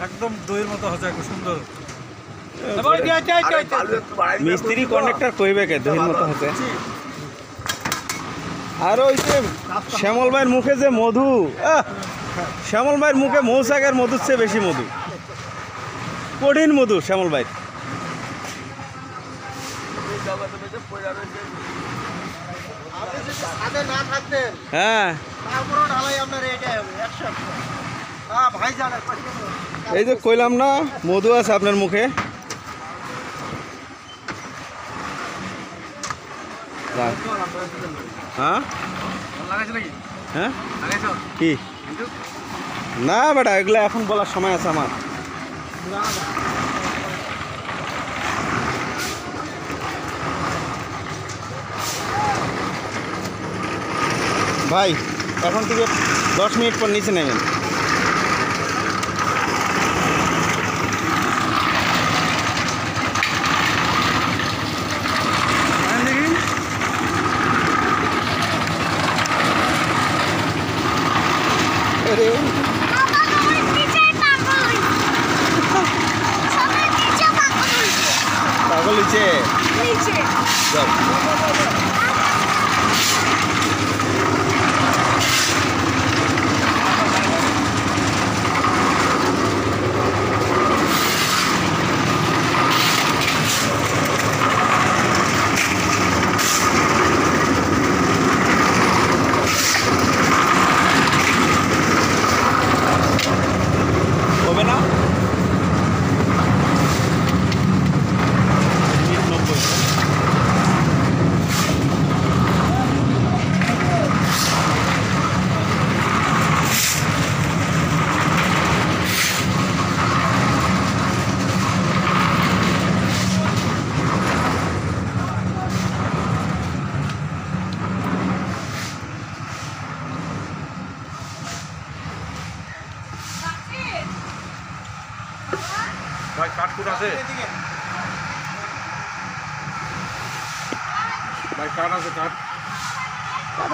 একদম দইয়ের মতো হচ্ছে একটু সুন্দর। মিস্ত্রি কন্ডাক্টর কইবে কে দইয়ের মতো হচ্ছে। আর ওই যে শ্যামল ভাইয়ের মুখে যে মধু, শ্যামল ভাইয়ের মুখে মৌচাকের মধুর চেয়ে বেশি মধু, কঠিন মধু শ্যামল ভাই। হ্যাঁ এই যে কইলাম না মধু আছে আপনার মুখে। হ্যাঁ হ্যাঁ কি না বেটা, এগুলো এখন বলার সময় আছে আমার। ভাই এখন থেকে 10 মিনিট পর নিচে নেবেন। পাগল নিচে হবে না। ভাই কাঠকুট আছে ভাই, কাঠ আছে, কাঠ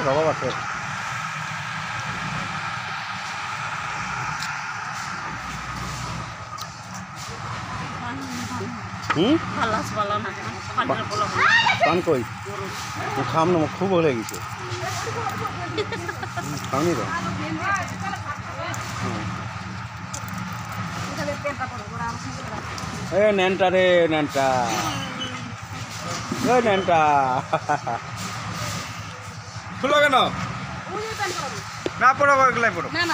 বাবা আছে। পান কই খাম না, খুব হয়ে গেছে খাওনি তো। এ ন্যানটা রে ন্যানটা, এ ন্যানটা খুলো কেন? না পড়ো, এগুলাই পড়ো। না না